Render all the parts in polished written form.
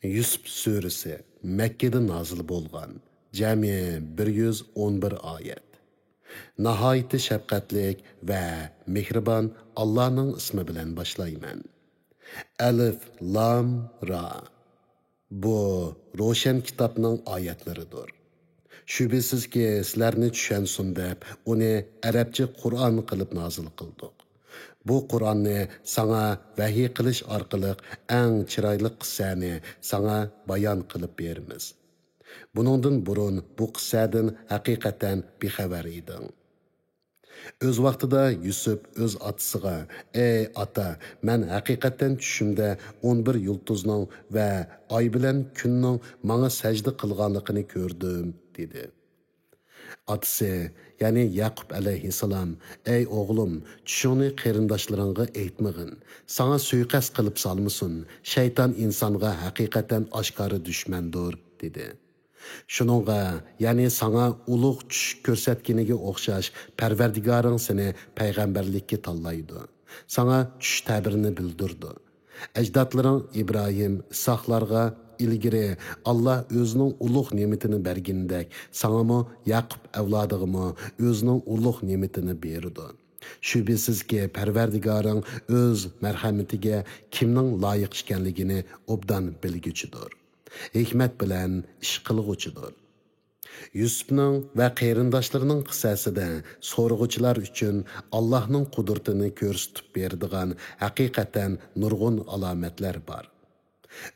Yusuf suresi Mekke'de nazil bo'lgan. Jami 111 oyat. Nihoyatda shafqatlik va mehribon Allohning ismi bilan boshlayman. Alif, Lam, Ra. Bu ro'shan kitobning oyatlaridir. Shubhisizki sizlarni tushunsin deb uni arabcha Qur'on qilib nazil qildik. Bu Qur'onni sana vahiy qilish orqali eng chiroyli qissani sana bayon qilib beramiz. Buningdan burun bu qissadan haqiqatan bexabar eding. Öz vaqtida Yusuf öz atısıga, "Ey ata, men haqiqatan tushimda 11 yulduzning va oy bilan kunning menga sajda qilganligini ko'rdim" dedi. Atası, yani Yaqub alayhissalom, "Ey o'g'lim, tushingni qarindoshlaringga aytmag'in. Sana suiqasd qilib salmasin. Shayton insonga haqiqatan oshkora dushmandir" dedi. Shuningga, ya'ni sana ulug' tush ko'rsatganiga o'xshash Parvardigoring seni payg'ambarlikka tanlaydi. Sana tush tabirini bildirdi. Ajdodlaring Ibrohim, Isoqlarga ilgari Allah o'zining ulug' ne'matini bergandek, sanamo Yaqub avlodig'imi o'zining ulug' ne'matini berdi. Shubhisizki Parvardigoring o'z marhamatiga kimning loyiq ekanligini obdan bilguchidir. Hikmat bilan ish qilg'uchidir. Yusufning va qarindoshlarining qissasida so'rg'uvchilar uchun Allohning qudratini ko'rsatib beradigan haqiqatan nurg'un alomatlar bor.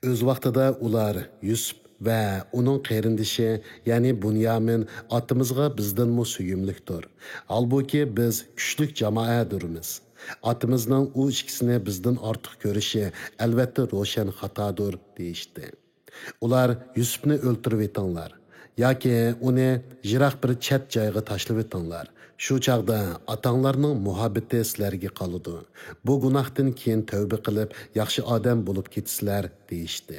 O'z vaqtida ular Yusuf va uning qarindoshi, ya'ni Bunyamin otamizga bizdanmi suyumlikdir. Halbuki biz kuchlik jamoadirmiz. Otamizning u ikkisini bizdan ortiq ko'rishi albatta ro'shan xatodir deyishdi. Ular Yusufni o'ltirib etinglar yoki uni yiroq bir chat joyga tashlab etinglar. Shu chaqda atanglarning muhabbati sizlarga qoladi. Bu gunohdan keyin tavba qilib, yaxshi odam bo'lib ketisizlar deyishdi.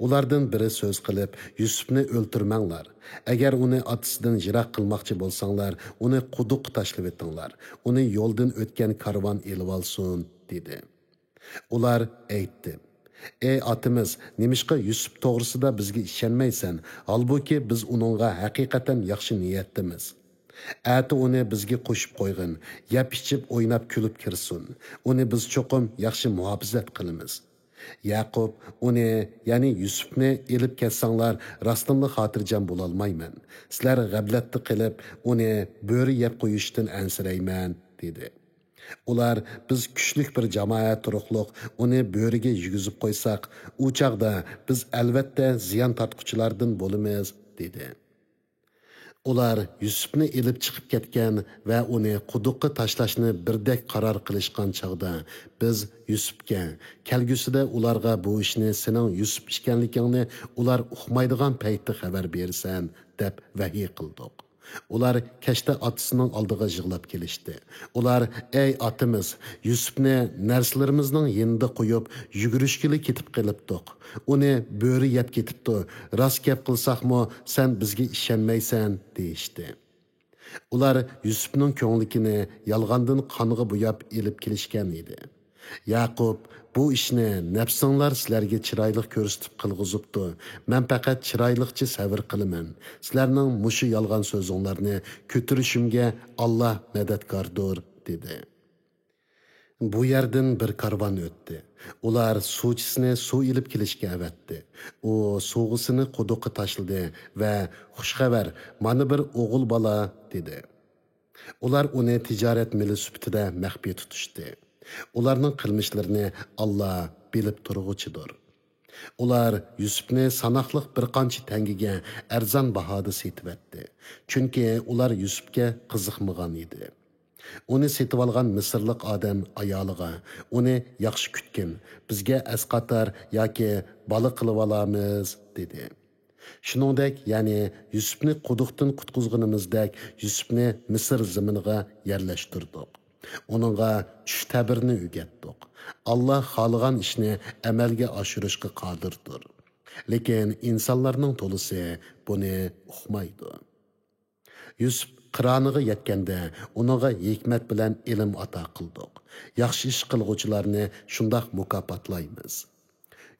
Ulardan biri so'z qilib, Yusufni o'ltirmanglar. Agar uni otasidan yiroq qilmoqchi bo'lsanglar, uni quduqqa tashlab etinglar. Uni yo'ldan o'tgan karvon elib olsin dedi. Ular aytdi: "Ey atimiz, nimishqa Yusuf to'g'risida bizga ishonmaysan? Halbuki biz uningga haqiqatan yaxshi niyatdamiz. Ati uni bizga qo'shib qo'ygin, yab ichib o'ynab kulib kirsin. Uni biz cho'qim yaxshi muhofazat qilamiz." Yaqub uni, ya'ni Yusufni elib ketsanglar, rostimli xotirjam bo'lolmayman. Sizlar g'aflatda qilib, uni bo'ri yeb qo'yishdan ansirayman dedi. Ular, biz kuchlik bir jamoat turuqliq uni bo'riga yuguzib qo'ysak, u chaqda biz albatta ziyon tortquchilardan bo'lamiz dedi. Ular Yusufni elib chiqib ketgan va uni quduqqa tashlashni birdek qaror qilishgan chaqda biz Yusufga kelgusida ularga bu ishni sening Yusuf ekanligingni ular uqmaydigan paytda xabar bersan deb vahiy qildik. Ular kashta otasining oldiga yig'lab kelishdi. Ular, "Ey otamiz, Yusufni narsalarimizning yenida qo'yib, yugurishgili ketib qilibdik. Uni bo'ri yeb ketibdi. Rost gap qilsaqmi, sen bizga ishonmaysan" deyishdi. Ular Yusufning ko'nglikini yolg'ondan qoniga bo'yab elib kelishgan edi. Yaqub, bu ishni nafsinglar sizlarga chiroyli ko'rsatib qilg'izibdi. Men faqat chiroyliqcha sabr qilaman. Sizlarning mushu yolg'on so'zinglarni ko'tirishimga Alloh madadkordir dedi. Bu yerdan bir karvon o'tdi. Ular suvchisini suv ilib kelishga avatdi. U suvg'isini quduqqa tashladi va xushxabar, "Mana bir o'g'il bola" dedi. Ular uni tijorat mili sifatida maxfiy tutishdi. Ularning qilmishlarini Alloh bilib turg'uchidir. Ular Yusufni sanoqliq bir qancha tangiga arzon bahoda setibdi. Chunki ular Yusufga qiziqmagan edi. Uni setib olgan Misrlik odam ayoliga, "Uni yaxshi kutgin, bizga asqatar yoki bola qilib olamiz" dedi. Shuningdek, ya'ni Yusufni quduqdan qutqizganimizdek, Yusufni Misr zaminiga yerlashtirdik. Onunğa tush tabirini o'rgatdik. Alloh xohlagan ishni amalga oshirishga qodirdir. Lekin insonlarning to'lisi buni uqmaydi. Yusuf qironiga yetganda uninga hikmat bilan ilm ato qildik. Yaxshi ish qilguvchilarni shundoq mukofotlaymiz.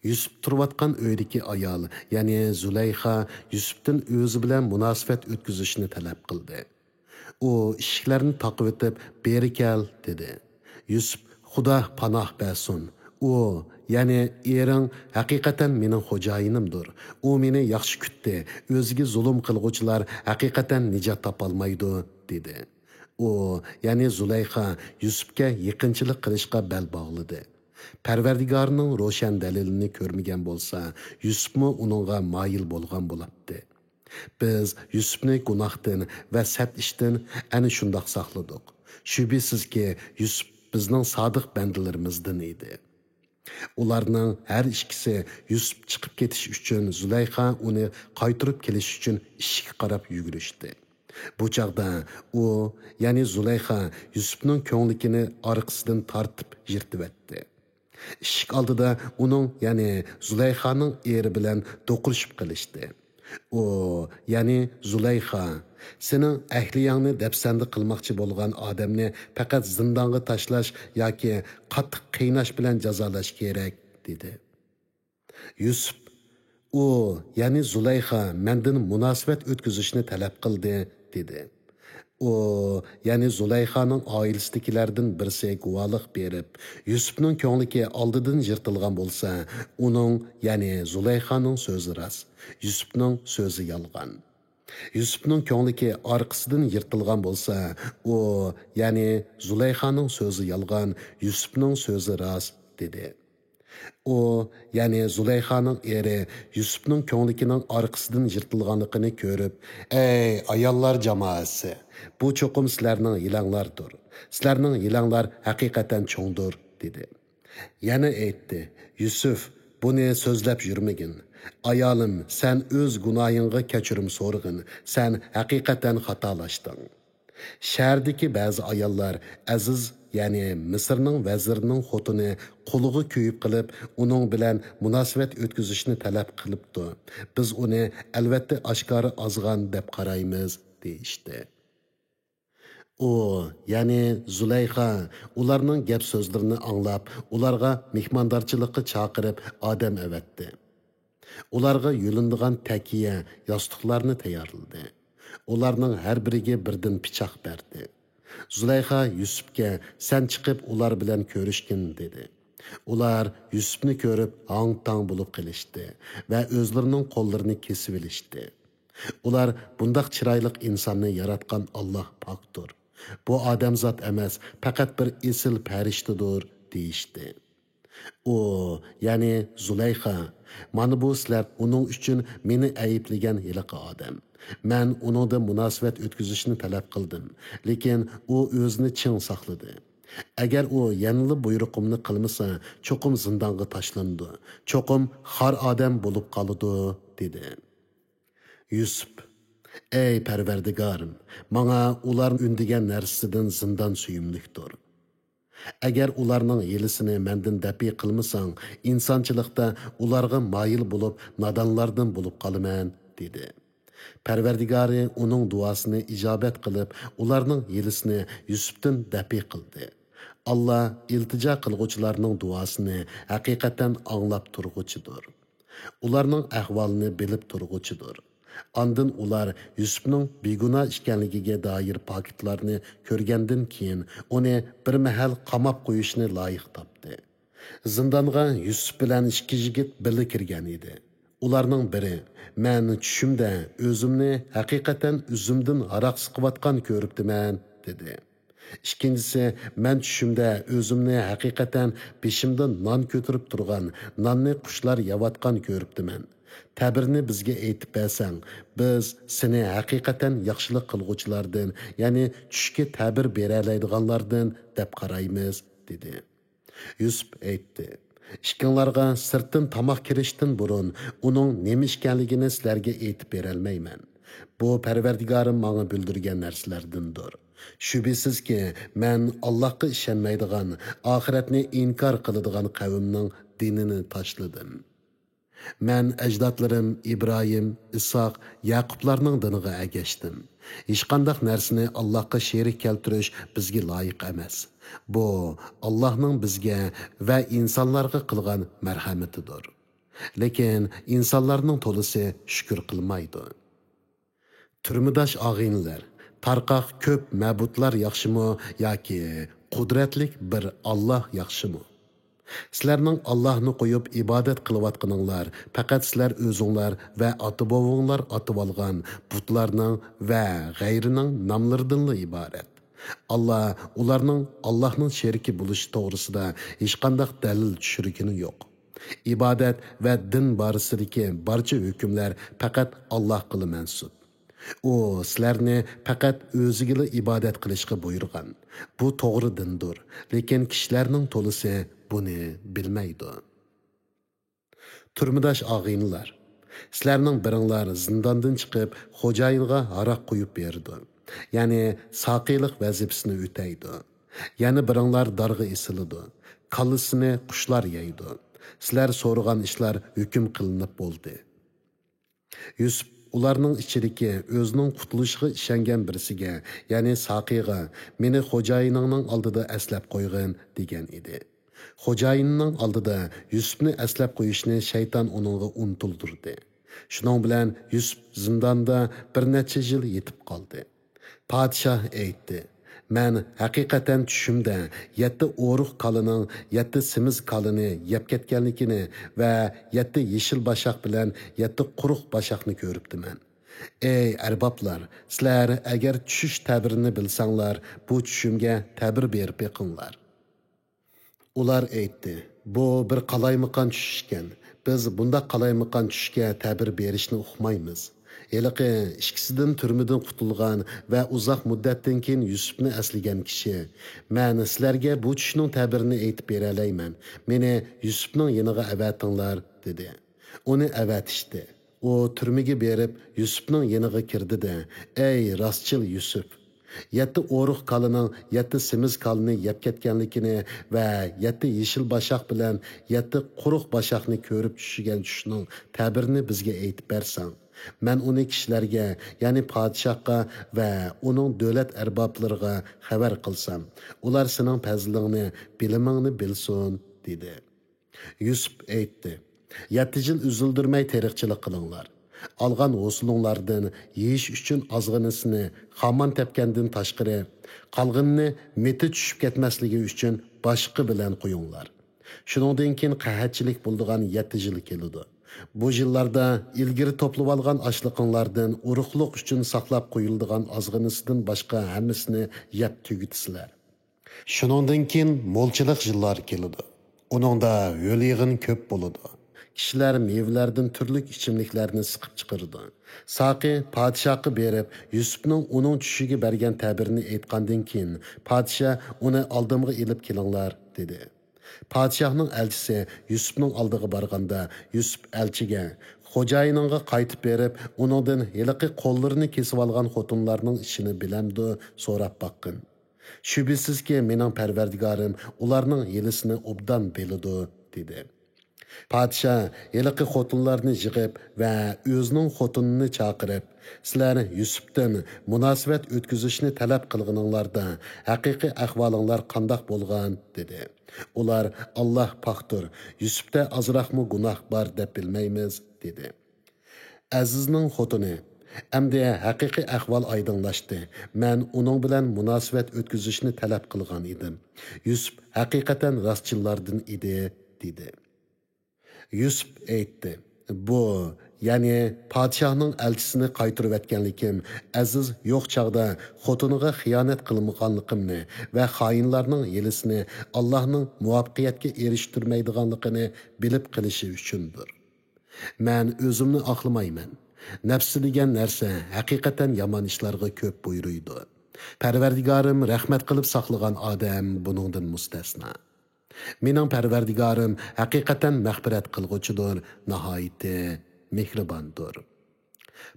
Yusuf turvatqan öydeki ayol, ya'ni Zulayxa Yusufdan o'zi bilan munosabat o'tkazishni talab qildi. U eshiklarni taqib o'tib, "Beri kel" dedi. Yusuf, "Xudo panoh bersin. U, ya'ni ering haqiqatan mening xo'jayinimdir. U meni yaxshi kutdi. O'ziga zulm qilg'uvchilar haqiqatan nijot topolmaydi" dedi. U, ya'ni Zulayxa Yusufga yaqinchilik qilishga bel bog'ladi. Parvardigorning ro'shan dalilini ko'rmagan bo'lsa, Yusufmi uningga moyil bo'lgan bo'ladi. Biz Yusufni gunohdan va sat ishdan ana shundoq saqladik. Shubhisizki, Yusuf bizning sodiq bandalarimizdan edi. Ularning har ikkisi Yusuf chiqib ketish uchun Zulayxa uni qaytarib kelish uchun ishga qarab yugurishdi. Bu chaqda u, ya'ni Zulayxa Yusufning ko'nglikini orqasidan tortib yirtibdi. Ishik oldida uning, ya'ni Zulayxaning eri bilan do'qilishib qilishdi. U, ya'ni Zulayxa, sening ahliyangni dafsanda qilmoqchi bo'lgan odamni faqat zindonga tashlash yoki qattiq qiynash bilan jazolash kerak, dedi. Yusuf, u, ya'ni Zulayxa mendan munosabat o'tkazishni talab qildi, dedi. O, ya'ni Zulayxaning oilasidagilardan birisi guvohlik berib, Yusufning ko'ngligi oldidan yirtilgan bo'lsa, uning, ya'ni Zulayxaning so'zi rost, Yusufning so'zi yolg'on. Yusufning ko'ngligi orqasidan yirtilgan bo'lsa, u, ya'ni Zulayxaning so'zi yolg'on, Yusufning so'zi rost, dedi. O, ya'ni Zulayxaning eri Yusufning ko'ngligining orqasidan yirtilganligini ko'rib, "Ey ayollar jamoasi, bu cho'qim sizlarning yilanglardir. Sizlarning yilanglar haqiqatan cho'ngdir", dedi. Yana aytdi, "Yusuf, buni so'zlab yurmagin. Ayolim, sen o'z gunohingga kechirim so'rg'in. Sen haqiqatan xatolashding." Shahardagi ba'zi ayollar aziz, ya'ni Misrning vazirining xotini qo'liga kuyib qilib, uning bilan munosabat o'tkazishni talab qilibdi. Biz uni albatta oshkora ozg'an deb qaraymiz, deyishdi. U, ya'ni Zulayxa, ularning gap so'zlarini anglab, ularga mehmondorchilikqa chaqirib odam avatdi. Ularga yo'lindigan takiya, yostiqlarni tayyorladi. Ularning har biriga birdan pichoq berdi. Zulayxa Yusufga, "Sen chiqib ular bilan ko'rishgin", dedi. Ular Yusufni ko'rib hang-tang bo'lib qilishdi va o'zlarining qo'llarini kesib olishdi. Ular, "Bundaq chiroyli insonni yaratgan Alloh pokdir. Bu odamzod emas, faqat bir esil farishtadir", deyishdi. U, ya'ni Zulayxa, "Mana bu sizlar uning uchun meni ayiblagan yiliqi odam. Men uningda munosabat o'tkazishni talab qildim, lekin u o'zini chin saqladi. Agar u yanada buyruqimni qilmasa, cho'qim zindonga tashlandi, cho'qim xor odam bo'lib qoladi", dedi. Yusuf, "Ey Parvardigorim, menga ular undigan narsadan zindon suyumlikdir. Agar ularning yelisini mendan dapi qilmasang, insonchilikda ularga moyil bo'lib, nodonlardan bo'lib qolaman", dedi. Parvardigori uning duosini ijobat qilib, ularning yelisini Yusufdan dapi qildi. Allah iltijo qilg'uvchilarning duosini haqiqatan anglab turg'uchidir. Ularning ahvolini bilib turg'uchidir. Ondan ular Yusufning begunoh ekanligiga doir paketlarni ko'rgandan keyin uni bir mahal qamab qo'yishni loyiq topdi. Zindonga Yusuf bilan ikki yigit birga kirgan edi. Ularning biri, "Men tushimda o'zimni haqiqatan o'zimdan aroq siqayotgan ko'ribdiman", dedi. Ikkinchisi, "Men tushimda o'zimni haqiqatan beshimda non ko'tarib turgan, nonni qushlar yeyotgan ko'ribdiman. Ta'birni bizga aytib bersang, biz seni haqiqatan yaxshilik qilg'uvchilardan, ya'ni tushga ta'bir beralaydiganlardan deb qaraymiz", dedi. Yusuf aytdi, "Ishkinglarga sirtdan tomoq kirishdan burun uning nima ekanligini sizlarga aytib berolmayman. Bu Parvardigorim menga bildirgan narsalardandir. Shubhisizki, men Allohga ishonmaydigan, oxiratni inkor qiladigan qavmning dinini tashladim. Men ajdodlarim İbrahim, İshaq, Yaqublarning diniga agashdim. Hech qanday narsani Allohga sherik keltirish bizga loyiq emas. Bu Allohning bizga va insonlarga qilgan marhamatidir. Lekin insonlarning to'lisi shukr qilmaydi. Turmudosh og'inlar, tarqoq ko'p ma'budlar yaxshimi yoki qudratlik bir Alloh yaxshimi? Sizlarning Allohni qo'yib ibodat qilayotganinglar faqat sizlar o'zinglar va ota-bobonglar atib olgan butlarning va g'ayrining nomlaridan iborat. Allah ularning Allohning sheriki bo'lishi to'g'risida hech qanday dalil tushirgani yo'q. İbadet ve din barısındaki barcha hükümler faqat Allohga mansub. U sizlarni faqat o'ziga ibodat qilishga buyurgan. Bu to'g'ri dindir, lekin kishilarning to'lisi buni bilmaydi. Turmudosh og'inlar, sizlarning biringlar zindondan chiqib, xo'jayinga aroq qo'yib berdi. Ya'ni saqiylik vazifasini o'taydi. Yana biringlar darg'a isilidi. Kallisini qushlar yeydi. Sizlar so'ragan ishlar hukm qilinib bo'ldi. Yusuf ularning ichidagi o'zining qutulishiga ishongan birisiga, ya'ni Saqiyga, meni xo'jayiningning oldida aslab qo'ygin degan edi. Xo'jayinning oldida Yusufni aslab qo'yishni shayton uningga unutildirdi. Shuning bilan Yusuf zindonda bir necha yil yetib qoldi. Podshoh aytdi: "Men haqiqatan tushimda 7 o'ruq qalining 7 simiz qalini yeb ketganligini va 7 yeshil bashaq bilan 7 quruq bashaqni ko'ribdiman. Ey arboblar, sizlar agar tushish tabirini bilsanglar, bu tushimga tabir berib beqinglar." Ular aytdi: "Bu bir qalaymaqon tush ekan. Biz bunda qalaymaqon tushga tabir berishni uqmaymiz." Eliqi ikkisidan turmadan qutulgan va uzoq muddatdan keyin Yusufni asligan kishi: "Men sizlarga bu tushning tabirini aytib bera olayman. Meni Yusufning yoniga avatinglar" dedi. Uni avatishdi. U turmaga berib Yusufning yoniga kirdi-da: "Ey rostchil Yusuf, 7 o'ruq qalining 7 simiz qalini yeb ketganligini va 7 yeshil bashaq bilan 7 quruq bashaqni ko'rib tushigan tushning tabirini bizga aytib bersang, men uni kishilarga, ya'ni podshohga va uning davlat arboblariga xabar qilsam, ular sening fazlingni, bilimingni bilsin" dedi. Yusuf aytdi: "7 yil uzildirmay teriqchilik qilinglar. Algan ho'slinglardan yeyish uchun ozg'inisini xaman tepgandan tashqari, qolganini meti tushib ketmasligi uchun boshqa bilan qo'yinglar. Shuningdan keyin qahatchilik bo'ldigan 7 yil keladi. Bu yillarda ilgari to'plab olgan ashliqinglardan urug'liq uchun saqlab qo'yiladigan ozg'inisidan boshqa hammasini yeb tugitisizlar. Shuningdan keyin mo'lchilik yillar keladi. Uningda yo'l yig'in ko'p bo'ladi. Kishilar mevlardan turli ichimliklarni siqib chiqardi. Saqi podshohga berib, Yusufning uning tushiga bergan tabirini aytgandan keyin, podshoh uni oldimga ilib kelinglar dedi. Podshohning elchisi Yusufning oldiga borganda, Yusuf elchiga xo'jayiningga qaytib berib, uningdan heliqi qo'llarini kesib olgan xotinlarning ishini bilamdi so'rab baqqin. Shubhisizki mening parvardigorim ularning yelisini obdan biladi dedi. Podshoh heliqi xotinlarni yig'ib va o'zining xotinini chaqirib, sizlar Yusufdan munosabat o'tkazishni talab qilganinglarda haqiqiy ahvolinglar qandoq bo'lgan dedi. Ular Alloh paqdir, Yusufda azroqmi gunoh bor deb bilmaymiz dedi. Azizning xotini: "Endi haqiqiy ahvol oydinlashdi. Men uning bilan munosabat o'tkazishni talab qilgan edim. Yusuf haqiqatan rostchillardan edi" dedi. Yusuf aytdi: "Bu, ya'ni podshohning elchisini qaytarib etganlikim, aziz yo'q chaqda xotiniga xiyonat qilmaganligimni va xoinlarning yelisini Allohning muvaffaqiyatga erishtirmaydiganligini bilib qilishi uchundir. Men o'zimni oqlamayman. Nafsi degan narsa haqiqatan yomon ishlarga ko'p buyuruydi. Parvardigorim rahmat qilib saqlagan odam buningdan mustasno. Mening parvardigorim haqiqatan mag'firat qilg'uchidir, nihoyatda mehribondir."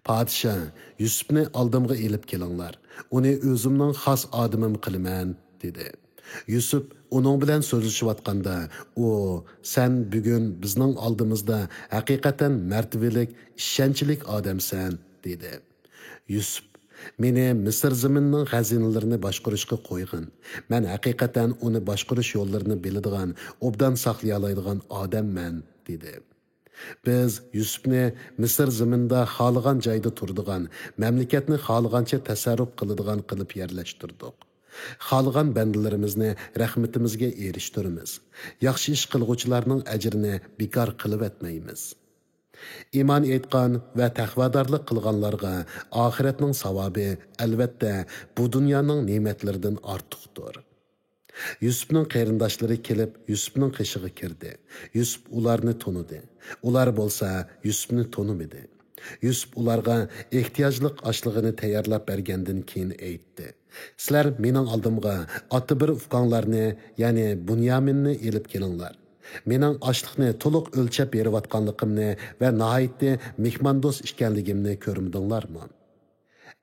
Podshoh: "Yusufni oldimga elib kelinglar. Uni o'zimning xos odamim qilaman" dedi. Yusuf uning bilan so'zlashayotganda, u: "Sen bugun bizning oldimizda haqiqatan martabalik, ishonchlik odamsan" dedi. Yusuf: "Meni Misr zaminining xazinalarini boshqarishga qo'ygin. Men haqiqatan uni boshqarish yo'llarini biladigan, obdan saqlay oladigan odamman" dedi. Biz Yusufni Misr zaminda xohlagan joyda turadigan, mamlakatni xohlagancha tasarruf qiladigan qilib yerlashtirdik. Xohlagan bandalarimizni rahmatimizga erishtiramiz. Yaxshi ish qilguvchilarning ajrini bekor qilib etmaymiz. İman etgan va taqvodorlik qilganlarga oxiratning savobi albatta bu dunyoning ne'matlaridan ortiqdir. Yusufning qarindoshlari kelib Yusufning qishig'i kirdi. Yusuf ularni tunidi. Ular bo'lsa Yusufni tunimidi. Yusuf ularga ehtiyojliq oshlig'ini tayyorlab bergandan keyin aytdi. Sizlar mening oldimga oti bir ufqonlarni, ya'ni Bunyaminni elib kelinglar. Mening ochliqni to'liq o'lchab berayotganligimni va nihoyatda mehmondo'st ekanligimni ko'rmdinglarmi?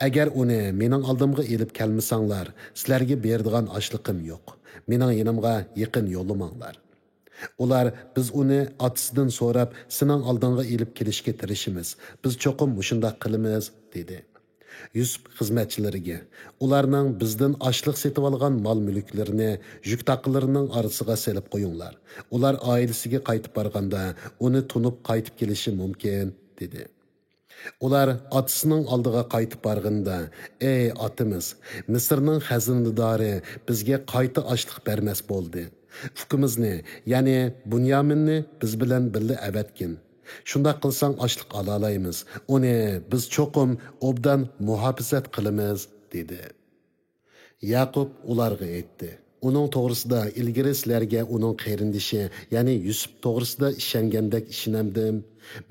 Agar uni mening oldimga elib kelmasanglar, sizlarga beradigan ochliqim yo'q. Mening yonimga yaqin yo'lamanglar. Ular biz uni otasidan so'rab, sening oldingga elib kelishga tirishimiz. Biz cho'qim mushundoq qilamiz, dedi. Yusuf xizmatchilariga, ularning bizdan ochliq setib olgan mol-mulklarini yuk taqilarining orasiga selib qo'yinglar. Ular oilasiga qaytib borganda uni tunib qaytib kelishi mumkin, dedi. Ular otasining oldiga qaytib borganda, ey otimiz, Misrning xazinadori bizga qayta ochliq bermas bo'ldi. Fukimizni, ya'ni Bunyaminni biz bilan birga avatgin. Shunda qilsang ochliq ola olaymiz. Uni biz cho'qim obdan muhofazat qilamiz, dedi. Yaqub ularga aytdi. Uning to'g'risida ilgari sizlarga uning qarindishi, ya'ni Yusuf to'g'risida ishongandek ishonamdim.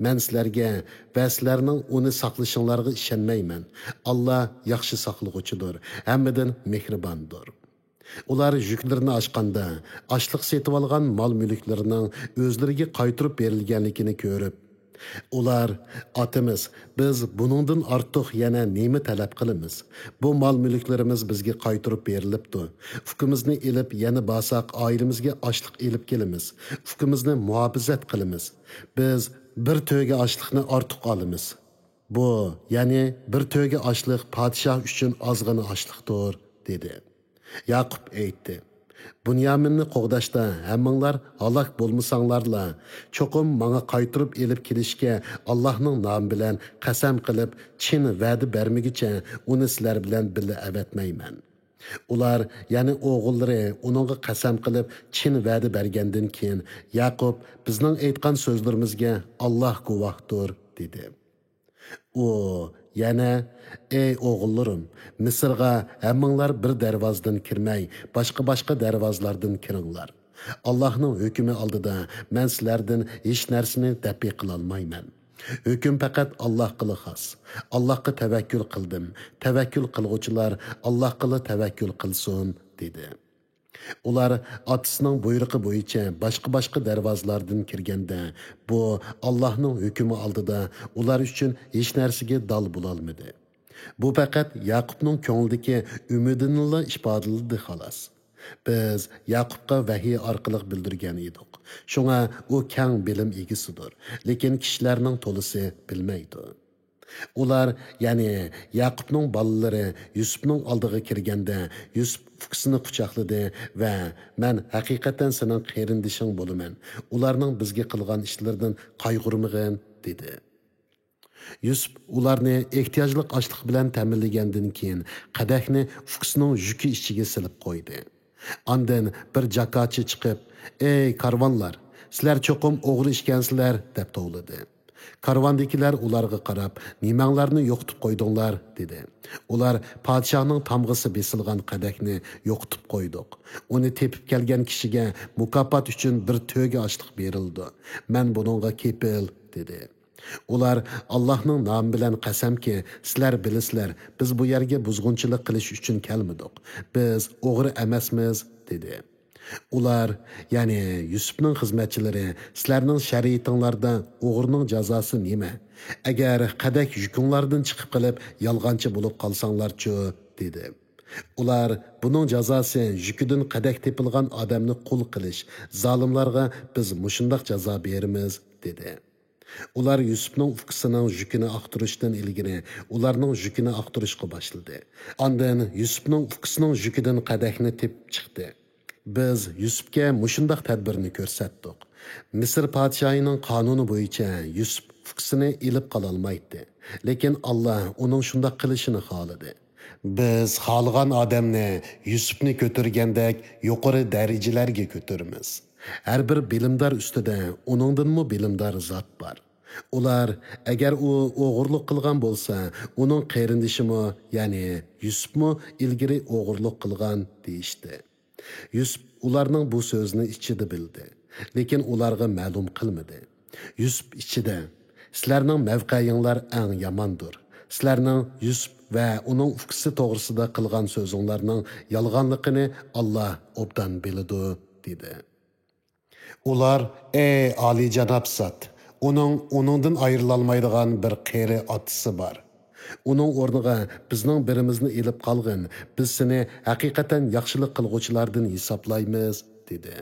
Men sizlarga va sizlarning uni saqlashinglarga ishonmayman. Alloh yaxshi saqlag'uchidir, hammadan mehribondir. Ular yuklarini ochganda, ochliq setib olgan mol-mulklarining o'zlariga qaytarib berilganligini ko'rib, ular, otimiz, biz buningdan ortiq yana nima talab qilamiz? Bu mol-mulklarimiz bizga qaytarib berilibdi. Fukimizni elib, yana basoq oilamizga ochliq elib kelamiz. Fukimizni muhofazat qilamiz. Biz bir to'yga ochliqni ortiq olamiz. Bu, ya'ni bir to'yga ochliq podshoh uchun ozg'ina ochliqdir, dedi. Yaqub aytdi. Bunyaminni qo'g'dashda hammanglar halok bo'lmasanglarla, cho'qim menga qaytirib elib kelishga Allohning nomi bilan qasam qilib, chin va'da bermagicha uni sizlar bilan birga avatmayman. Ular, ya'ni o'g'illari uningga qasam qilib, chin va'da bergandan keyin Yaqub bizning aytgan so'zlarimizga Alloh guvohdir, dedi. U yana, ey o'g'illarim, Misrga hammanglar bir darvozdan kirmay, boshqa darvozlardan kiringlar. Allohning hukmi oldida men sizlardan hech narsani dafi qila olmayman. Hukm faqat Allohga xos. Allohga tavakkul qildim. Tavakkul qilguvchilar Allohga tavakkul qilsin, dedi. Ular otasining buyrug'i bo'yicha boshqa darvozlardan kirganda, bu Allohning hukmi oldida ular uchun hech narsaga dal bo'lolmadi. Bu faqat Yaqubning ko'nglidagi umidini ifodaladi xolos. Biz Yaqubga vahiy orqali bildirgan edik. Shunga u keng bilim egasidir, lekin kishilarning to'lisi bilmaydi. Ular, ya'ni Yaqubning bolalari Yusufning oldiga kirganda, Yusuf fukisini quchoqladi va men haqiqatan sening qarindishing bo'laman. Ularning bizga qilgan ishlaridan qayg'urmag'in, dedi. Yusuf ularni ehtiyojli ochliq bilan ta'minlagandan keyin qadahni fukisining yuki ichiga silib qo'ydi. Ondan bir jakochi chiqib, ey karvonlar, sizlar cho'qim o'g'ri ishkansizlar, deb to'ladi. Karvandakilar ularga qarab, nimanglarni yo'qitib qo'ydinglar, dedi. Ular podshohning tamg'isi besilgan qadakni yo'qitib qo'ydik. Uni tepib kelgan kishiga mukofot uchun bir to'ga ochliq berildi. Men buningga kepil, dedi. Ular Allohning nomi bilan qasamki, sizlar bilasizlar, biz bu yerga buzg'unchilik qilish uchun kelmadik. Biz o'g'ri emasmiz, dedi. Ular, ya'ni Yusufning xizmatchilari, sizlarning shariatinglarda o'g'rining jazosi nima? Agar qadak yukinglardan chiqib qilib, yolg'onchi bo'lib qolsanglar-chi, dedi. Ular, buning jazosi yukidan qadak tepilgan odamni qul qilish, zolimlarga biz mushundoq jazo beramiz, dedi. Ular Yusufning ufqisining yukini aqtirishdan ilgari ularning yukini aqtirishga boshladi. Ondan Yusufning ufqisining yukidan qadakni tepib chiqdi. Biz Yusufga mushundaq tadbirni ko'rsatdik. Misr podshohining qonuni bo'yicha Yusuf fuksini ilib qololmaydi. Lekin Alloh uning shundaq qilishini xohladi. Biz xohlagan odamni Yusufni ko'targandek yuqori darajalarga ko'taramiz. Har bir bilimdor ustida uningdanmi bilimdor zot bor. Ular agar u o'g'irlik qilgan bo'lsa, uning qarindishimi, ya'ni Yusufmi ilgari o'g'irlik qilgan deyishdi. Yusuf ularning bu so'zni ichida bildi, lekin ularga ma'lum qilmadi. Yusuf ichida: "Sizlarning mavqeyinglar eng yomondir. Sizlarning Yusuf va uning ufqisi to'g'risida qilgan so'zinglarning yolg'onligini Alloh obdan biladi" dedi. Ular: "Ey oliyjanob zot, uningdan ayrilolmaydigan bir qeri otisi bor. Uning o'rniga bizning birimizni ilib qolgin, biz seni haqiqatan yaxshilik qilguvchilardan hisoblaymiz" dedi.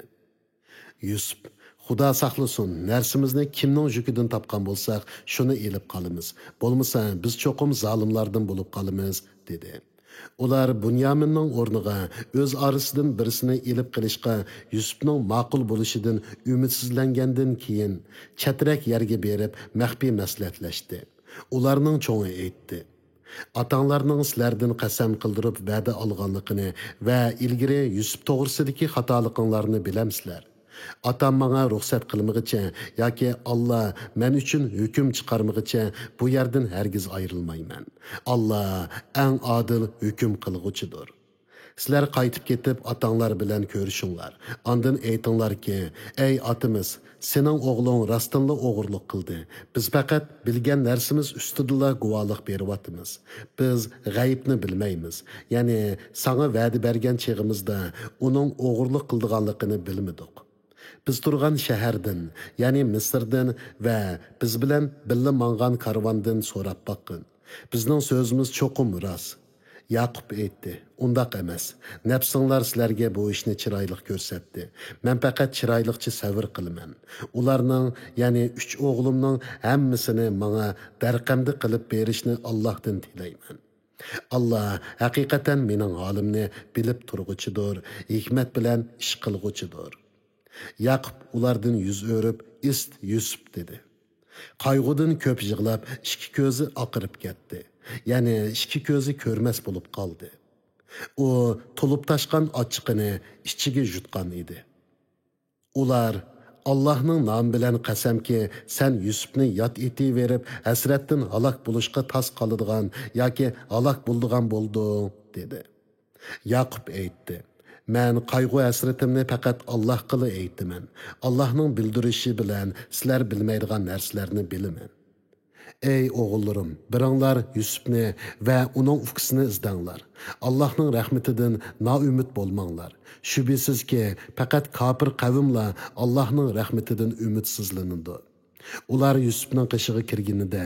Yusuf: "Xudo saqlasin, narsimizni kimning yukidan topgan bo'lsak, shuni ilib qolamiz. Bo'lmasa biz cho'qim zolimlardan bo'lib qolamiz" dedi. Ular Bunyaminning o'rniga o'z orasidan birisini ilib qilishga Yusufning ma'qul bo'lishidan umidsizlangandan keyin chatrak yerga berib maxfiy maslahatlashdi. Ularning cho'ngi aytdi: "Atanglarning sizlardan qasam qildirib va'da olganligini va ilgari Yusuf to'g'risidagi xatoliklarni bilamsizlar. Atam menga ruxsat qilmag'icha yoki Alloh men uchun hukm chiqarmag'icha bu yerdan hargiz ayrilmayman. Alloh eng adil hukm qilg'uchidir. Sizlar qaytib ketib atanglar bilan ko'rishinglar. Ondan aytinglarki: ey otimiz, sening o'g'ling rostdanla o'g'irlik qildi. Biz faqat bilgan narsamiz ustidala guvohlik beryapmiz. Biz g'aybni bilmaymiz. Ya'ni sana va'da bergan chig'imizda uning o'g'irlik qildiganligini bilmadik. Biz turgan shahardan, ya'ni Misrdan va biz bilan birga mangan karvandan so'rab boqqin. Bizning so'zimiz cho'qim rost." Yaqub aytdi: "Undaq emas. Nafsinglar sizlarga bu ishni chiroyli ko'rsatdi. Men faqat chiroyliqcha savr qilaman. Ularning, ya'ni 3 o'g'limning hammasini menga darqamda qilib berishni Allohdan tilayman. Alloh haqiqatan mening holimni bilib turg'uchidir, hikmat bilan ish qilg'uchidir." Yaqub ulardan yuz o'rib, "Ist Yusuf" dedi. Qayg'udan ko'p yig'lab, ikki ko'zi oqirib ketdi. Ya'ni ikki ko'zi ko'rmas bo'lib qoldi. U to'lib tashqan ochiqini ichiga yutgan edi. Ular: "Allohning nomi bilan qasamki, sen Yusufni yot etiverib, hasratdan halok bo'lishga tas qoladigan yoki halok bo'ldigan bo'lding" dedi. Yaqub aytdi: "Men qayg'u hasratimni faqat Alloh qila aytaman. Allohning bildirishi bilan sizlar bilmaydigan narsalarni bilaman. Ey o'g'illarim, biringlar Yusufni va uning ufqisini izdanglar. Allohning rahmatidan noumid bo'lmanglar. Shubhisizki, faqat kofir qavmlar Allohning rahmatidan umidsizlanadi." Ular Yusufning qishig'i kirganida: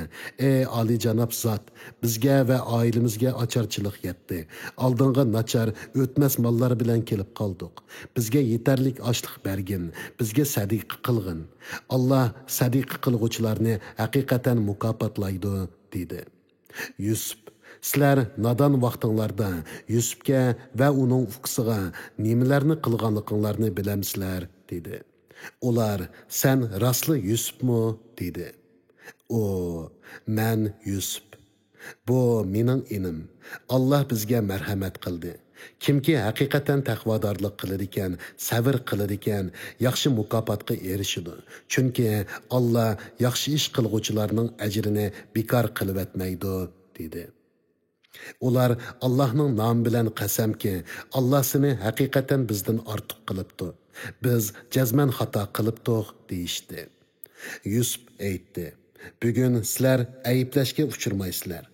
"Ey oliyjanob zot, bizga va oilamizga ocharchilik yetdi. Oldinga nachar, o'tmas mollar bilan kelib qoldik. Bizga yetarlik ochlik bergin, bizga sadiqa qilgin. Alloh sadiqa qilg'uvchilarni haqiqatan mukofotlaydi" dedi. Yusuf: "Sizlar nodon vaqtinglarda Yusufga va uning ufqisiga nimalarni qilganliklarini bilamsizlar" dedi. Ular: "Sen rastlı Yusufmu?" dedi. O: "Men Yusuf. Bu mening inim. Alloh bizga marhamat qildi. Kimki haqiqatan taqvodorlik qiladi ekan, sabr qiladi ekan, yaxshi mukofotga erishadi. Chunki Alloh yaxshi ish qilguvchilarning ajrini bekor qilib etmaydi" dedi. Ular: "Allohning nomi bilan qasamki, Alloh seni haqiqatan bizdan ortiq qilibdi. Biz jazman xato qilibdik" deyishdi. Yusuf aytdi: "Bugun sizlar ayblashga uchirmaysizlar.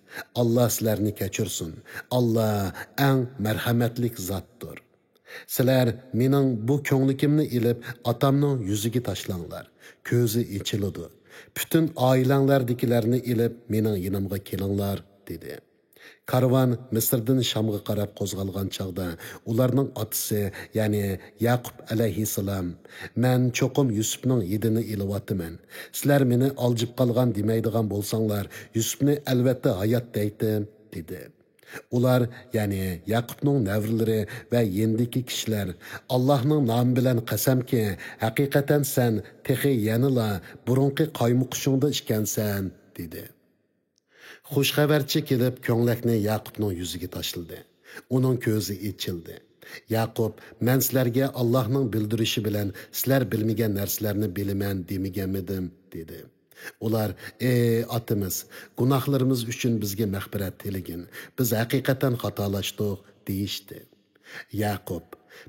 Alloh sizlarni kechirsin. Alloh eng marhamatlik zotdir. Sizlar mening bu ko'nglikimni ilib atamning yuziga tashlanglar. Ko'zi ichiladi. Bütün oilanglardagilarni ilib mening yonimga kelinglar" dedi. Karvan Misrdan Shamga qarab qo'zg'algan chog'da ularning otasi, ya'ni Yaqub alayhissalom: "Men cho'qim Yusufning yedini ilyapman. Sizlar meni oljib qolgan demaydigan bo'lsanglar, Yusufni albatta hayot deydim" dedi. Ular, ya'ni Yaqubning navrilari va yendiki kishilar Allohning nomi bilan qasamki, haqiqatan sen texi yanila burunqi qaymuqishingda ekansan, dedi. Xushxabarchi kelib ko'nglakni Yaqubning yuziga tashladi. Uning ko'zi ichildi. Yaqub, men sizlarga Allohning bildirishi bilan sizlar bilmagan narsalarni bilaman demaganmidim, dedi. Ular, ey atimiz, gunohlarimiz uchun bizga mag'firat tiligin. Biz haqiqatan xatolashdik, deyishdi. Yaqub,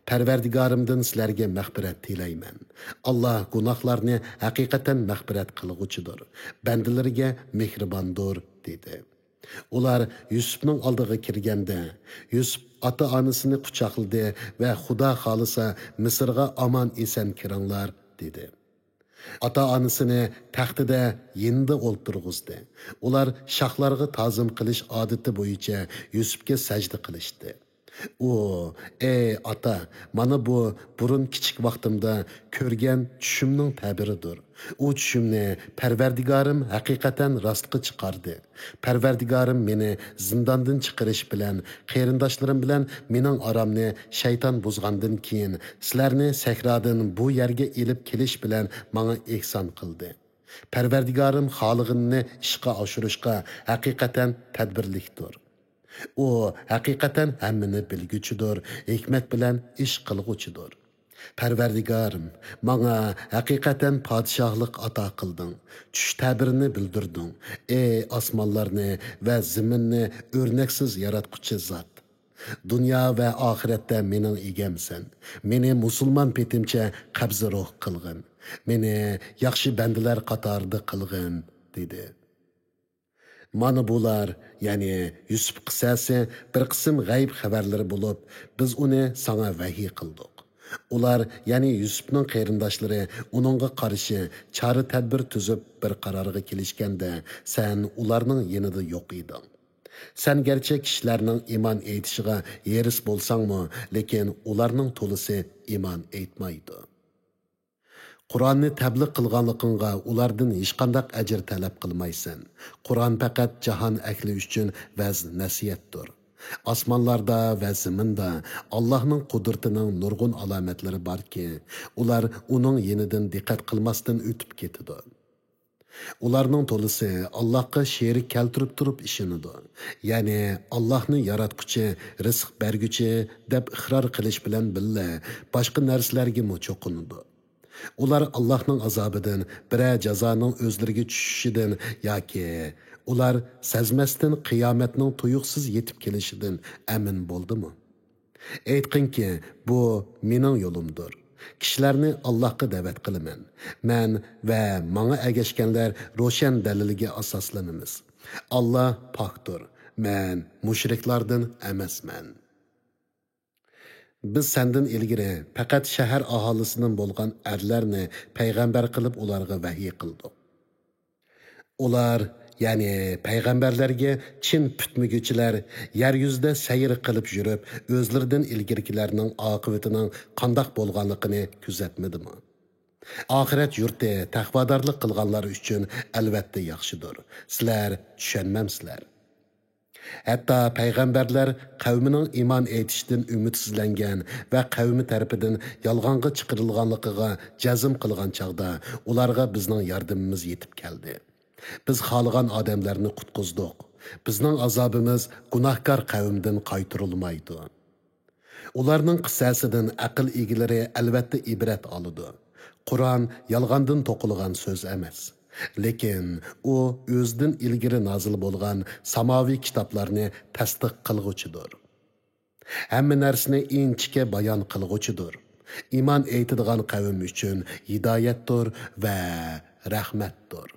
Parvardigorimdan sizlarga mag'firat tilayman. Alloh gunohlarni haqiqatan mag'firat qilg'uchidir. Bandalariga mehribondir, dedi. Ular Yusufning oldiga kirganda, Yusuf ota-onasini quchoqladi va Xudo xolisa Misrga omon eson kiringlar, dedi. Ota-onasini taxtida yinda o'ltirg'izdi. Ular shohlarga ta'zim qilish odati bo'yicha Yusufga sajda qilishdi. U, ey ota, mana bu burun kichik vaqtimda ko'rgan tushimning ta'biridir. U tushimni Parvardigorim haqiqatan rostga chiqardi. Parvardigorim meni zindondan chiqarish bilan, qarindoshlarim bilan mening oromni shayton buzgandan keyin sizlarni sahrodan bu yerga elib kelish bilan menga ehson qildi. Parvardigorim xolig'inni ishga oshirishga haqiqatan tadbirlikdir. U haqiqatan hammani bilguchidir, hikmat bilan ish qilg'uchidir. Parvardigorim, menga haqiqatan podshohlik ato qilding. Tush ta'birini bildirding. Ey osmonlarni va zaminni o'rnaksiz yaratquchi zot. Dunyo va oxiratda mening egamsan. Meni musulmon petimcha qabzi ruh qilgin. Meni yaxshi bandalar qatorida qilgin, dedi. Mana bular, ya'ni Yusuf qissasi bir qism g'ayb xabarlari bo'lib, biz uni sana vahiy qildik. Ular, ya'ni Yusufning qarindoshlari uningga qarshi chora tadbir tuzib bir qarorga kelishganda, sen ularning yanida yo'q eding. Sen gerçi kishilarning iymon aytishiga yeris bo'lsangmi, lekin ularning to'lisi iymon aytmaydi. Qur'onni tabliğ qilganligingga ulardan hech qanday ajr talab qilmaysan. Qur'on faqat jahon ahli uchun vaz nasihatdir. Osmonlarda va zaminda Allohning qudratining nurg'un alomatlari borki, ular uning yenidan diqqat qilmasdan o'tib ketadi. Ularning to'lisi Allohga sherik keltirib turib ishonadi. Ya'ni Allohni yaratquchi, rizq berguchi deb iqror qilish bilan billa boshqa narsalarga cho'qinadi. Ular Allohning azobidan, biror jazoning o'zlariga tushishidan yoki ular sezmasdan qiyomatning tuyuqsiz yetib kelishidan amin bo'ldimi? Aytqinki, bu mening yo'limdir. Kishilarni Allohga da'vat qilaman. Men va menga ergashganlar ro'shan daliliga asoslanamiz. Alloh pokdir. Men mushriklardan emasman. Biz senden ilgiri faqat shahar aholisining bo'lgan erlarni payg'ambar qilib ularga vahiy qildik. Ular, ya'ni payg'ambarlarga chin putmiguchilar yer yuzida sayr qilib yurib, o'zlaridan ilgirkilarning oqibatining qandoq bo'lganligini kuzatmadimi? Oxirat yurti taqvodorlik qilganlar uchun albatta yaxshidir. Sizlar tushunmamsizlar. Hatta payg'ambarlar qavmining iymon etishidan umidsizlangan va qavmi tarafidan yolg'onga chiqarilganligiga jazm qilgan chaqda ularga bizning yordamimiz yetib keldi. Biz xohlagan odamlarni qutqizdik. Bizning azobimiz gunohkor qavmdan qaytarilmaydi. Ularning qissasidan aql egilari albatta ibrat oladi. Qur'on yolg'ondan to'qilgan so'z emas. Lekin u o'zidan ilgari nozil bo'lgan samoviy kitoblarni tasdiq qilg'uchidir. Hamma narsani inchga bayon qilg'uchidir. Iymon aytadigan qavm uchun hidoyatdir va rahmatdir.